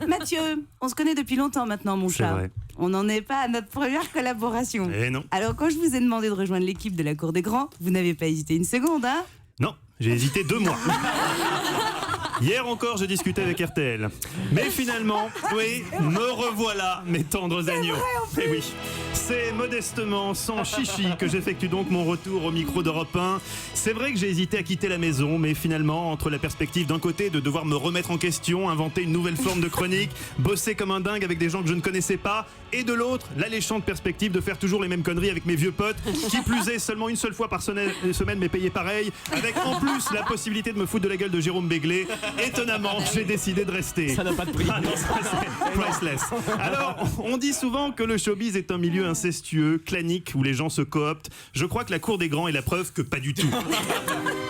Mathieu, on se connaît depuis longtemps maintenant, mon chat. Vrai. On n'en est pas à notre première collaboration. Eh non. Alors, quand je vous ai demandé de rejoindre l'équipe de la Cour des Grands, vous n'avez pas hésité une seconde, hein? Non, j'ai hésité 2 mois. Hier encore, je discutais avec RTL. Mais finalement, oui, me revoilà, mes tendres agneaux. Eh oui, c'est modestement, sans chichi, que j'effectue donc mon retour au micro d'Europe 1. C'est vrai que j'ai hésité à quitter la maison, mais finalement, entre la perspective d'un côté de devoir me remettre en question, inventer une nouvelle forme de chronique, bosser comme un dingue avec des gens que je ne connaissais pas, et de l'autre, l'alléchante perspective de faire toujours les mêmes conneries avec mes vieux potes, qui plus est seulement une seule fois par semaine, mais payé pareil, avec en plus la possibilité de me foutre de la gueule de Jérôme Béglé. Étonnamment, j'ai décidé de rester. Ça n'a pas de prix. Ah non, ça, c'est priceless. Alors, on dit souvent que le showbiz est un milieu incestueux, clanique, où les gens se cooptent. Je crois que la Cour des Grands est la preuve que pas du tout.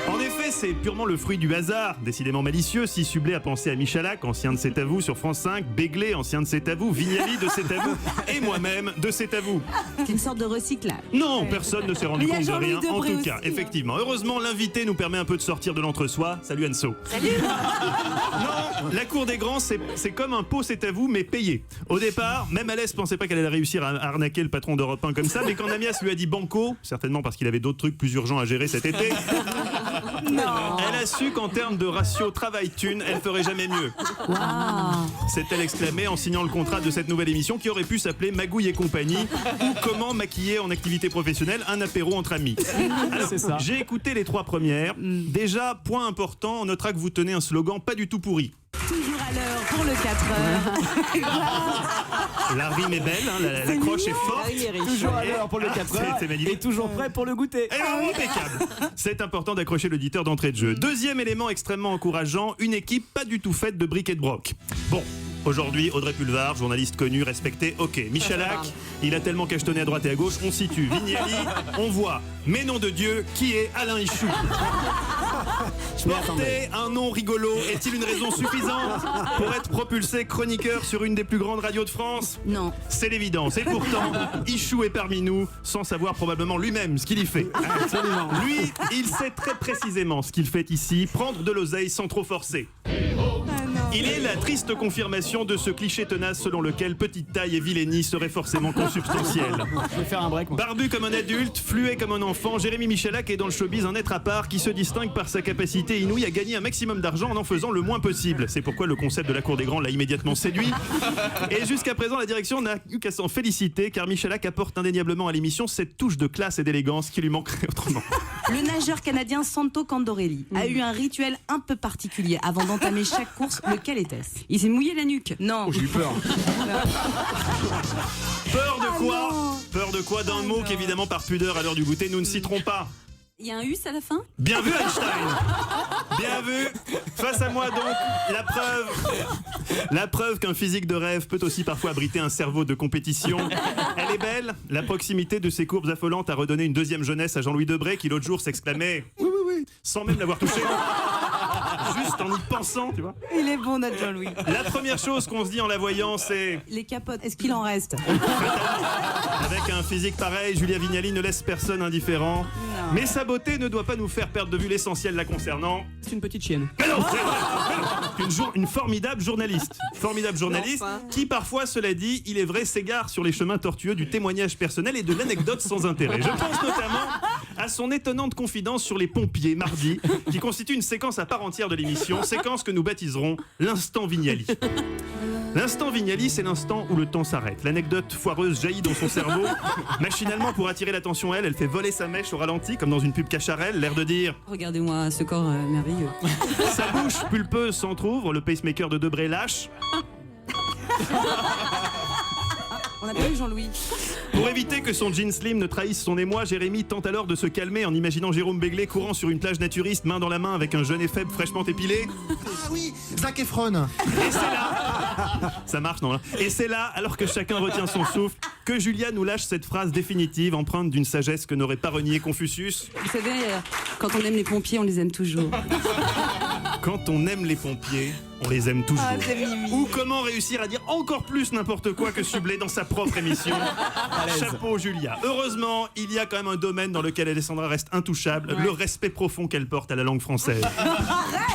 En effet, c'est purement le fruit du hasard, décidément malicieux. Si Sublet a pensé à Michalak, ancien de C'est à vous sur France 5, Béglé, ancien de C'est à vous, Vignali de C'est à vous, et moi-même de C'est à vous. C'est une sorte de recyclage. Non, personne ne s'est rendu Mais il y a compte de Jean-Louis rien, en Debré tout cas, aussi, effectivement. Heureusement, l'invité nous permet un peu de sortir de l'entre-soi. Salut Anso. Salut. Non, la Cour des Grands, c'est comme un pot, c'est à vous, mais payé. Au départ, même Alès pensait pas qu'elle allait réussir à arnaquer le patron d'Europe 1 comme ça, mais quand Amias lui a dit banco, certainement parce qu'il avait d'autres trucs plus urgents à gérer cet été, elle a su qu'en termes de ratio travail-thune, elle ferait jamais mieux. S'est-elle exclamée en signant le contrat de cette nouvelle émission qui aurait pu s'appeler Magouille et compagnie ou Comment maquiller en activité professionnelle un apéro entre amis. Alors, C'est ça. j'ai écouté les 3 premières. Déjà, point important, on notera que vous tenez un slogan pas du tout pourri. Toujours à l'heure pour le 4 heures. La rime est belle, hein, l'accroche est forte. Toujours à l'heure pour le 4 heures C'est magnifique. et toujours prêt pour le goûter. Et impeccable. C'est important d'accrocher l'auditeur d'entrée de jeu. Deuxième élément extrêmement encourageant, une équipe pas du tout faite de briques et de broc. Bon. Aujourd'hui, Audrey Pulvar, journaliste connu, respecté, ok. Michalak, il a tellement cachetonné à droite et à gauche, on situe. Vignali, on voit. Mais nom de Dieu, qui est Alain Hichou? Porter un nom rigolo est-il une raison suffisante pour être propulsé chroniqueur sur une des plus grandes radios de France? Non. C'est l'évidence. Et pourtant, Hichou est parmi nous, sans savoir probablement lui-même ce qu'il y fait. Absolument. Lui, il sait très précisément ce qu'il fait ici, prendre de l'oseille sans trop forcer. Il est la triste confirmation de ce cliché tenace selon lequel petite taille et vilainie seraient forcément consubstantielles. Je vais faire un break, moi. Barbu comme un adulte, fluet comme un enfant, Jérémy Michalak est dans le showbiz un être à part qui se distingue par sa capacité inouïe à gagner un maximum d'argent en faisant le moins possible. C'est pourquoi le concept de la Cour des Grands l'a immédiatement séduit. Et jusqu'à présent, la direction n'a eu qu'à s'en féliciter car Michalak apporte indéniablement à l'émission cette touche de classe et d'élégance qui lui manquerait autrement. Le nageur canadien Santo Candorelli a eu un rituel un peu particulier avant d'entamer chaque course. Lequel était-ce? Il s'est mouillé la nuque. Non. J'ai eu peur. Peur de quoi? Peur de quoi? D'un mot qu'évidemment par pudeur à l'heure du goûter nous ne citerons pas. Il y a un us à la fin? Bien vu Einstein. Bien vu. Face à moi donc, la preuve qu'un physique de rêve peut aussi parfois abriter un cerveau de compétition. Elle est belle. La proximité de ces courbes affolantes a redonné une deuxième jeunesse à Jean-Louis Debré qui l'autre jour s'exclamait oui, oui, oui, sans même l'avoir touché. Juste en y pensant, tu vois. Il est bon notre Jean-Louis. La première chose qu'on se dit en la voyant, c'est Les capotes, est-ce qu'il en reste? avec un physique pareil, Julia Vignali ne laisse personne indifférent. Non. Mais sa beauté ne doit pas nous faire perdre de vue l'essentiel la concernant. C'est une petite chienne. Mais non, c'est vrai. Une formidable journaliste. Formidable journaliste qui parfois, cela dit, il est vrai, s'égare sur les chemins tortueux du témoignage personnel et de l'anecdote sans intérêt. Je pense notamment à son étonnante confidence sur les pompiers mardi, qui constitue une séquence à part entière de l'émission, séquence que nous baptiserons l'instant Vignali. L'instant Vignali, c'est l'instant où le temps s'arrête. L'anecdote foireuse jaillit dans son cerveau. Machinalement, pour attirer l'attention elle fait voler sa mèche au ralenti, comme dans une pub Cacharel, l'air de dire Regardez-moi ce corps merveilleux. sa bouche pulpeuse s'entrouvre, le pacemaker de Debré lâche. On a pas eu Jean-Louis. Pour éviter que son jean slim ne trahisse son émoi, Jérémy tente alors de se calmer en imaginant Jérôme Béglé courant sur une plage naturiste, main dans la main avec un jeune et faible fraîchement épilé. Ah oui, Zac Efron. Et c'est là, ça marche non là. Et c'est là, alors que chacun retient son souffle, que Julia nous lâche cette phrase définitive, empreinte d'une sagesse que n'aurait pas renié Confucius. Vous savez, quand on aime les pompiers, on les aime toujours. Quand on aime les pompiers, on les aime toujours. Ah, c'est mimi. Ou comment réussir à dire encore plus n'importe quoi que Sublet dans sa propre émission. Chapeau Julia. Heureusement, il y a quand même un domaine dans lequel Alessandra reste intouchable, le respect profond qu'elle porte à la langue française.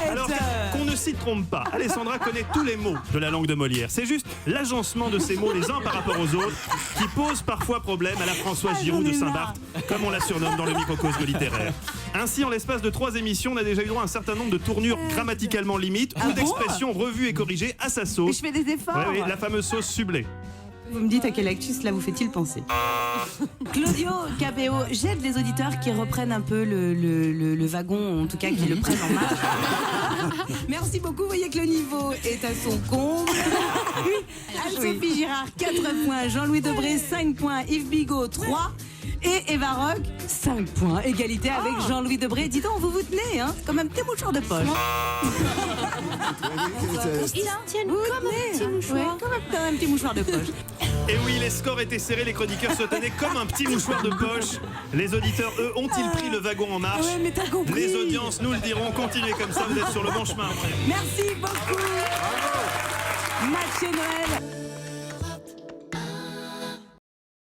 Alors qu'on ne s'y trompe pas, Alessandra connaît tous les mots de la langue de Molière. C'est juste l'agencement de ces mots les uns par rapport aux autres qui pose parfois problème à la Françoise Giroud de Saint-Barth, comme on la surnomme dans le microcosme littéraire. Ainsi, en l'espace de 3 émissions, on a déjà eu droit à un certain nombre de tournures grammaticalement limites ou d'expressions revues et corrigées à sa Mais sauce. je fais des efforts. Oui, la fameuse sauce sublée. Vous me dites à quel actus cela vous fait-il penser? Claudio Capéo jette les auditeurs qui reprennent un peu le wagon, en tout cas qui le prennent en marche. Merci beaucoup, vous voyez que le niveau est à son comble. Anne-Sophie Girard, 4 points. Jean-Louis Debré, 5 points. Yves Bigot, 3. Et Eva Rock, 5 points. Égalité avec Jean-Louis Debré. Dis donc, vous tenez, hein, comme un petit mouchoir de poche. Ils tiennent comme un petit mouchoir. Ouais, comme un petit mouchoir de poche. Et oui, les scores étaient serrés, les chroniqueurs se tenaient comme un petit mouchoir de poche. Les auditeurs, eux, ont-ils pris le wagon en marche? Ouais, mais t'as compris. Les audiences nous le diront. Continuez comme ça, vous êtes sur le bon chemin. Merci beaucoup. Match et Noël.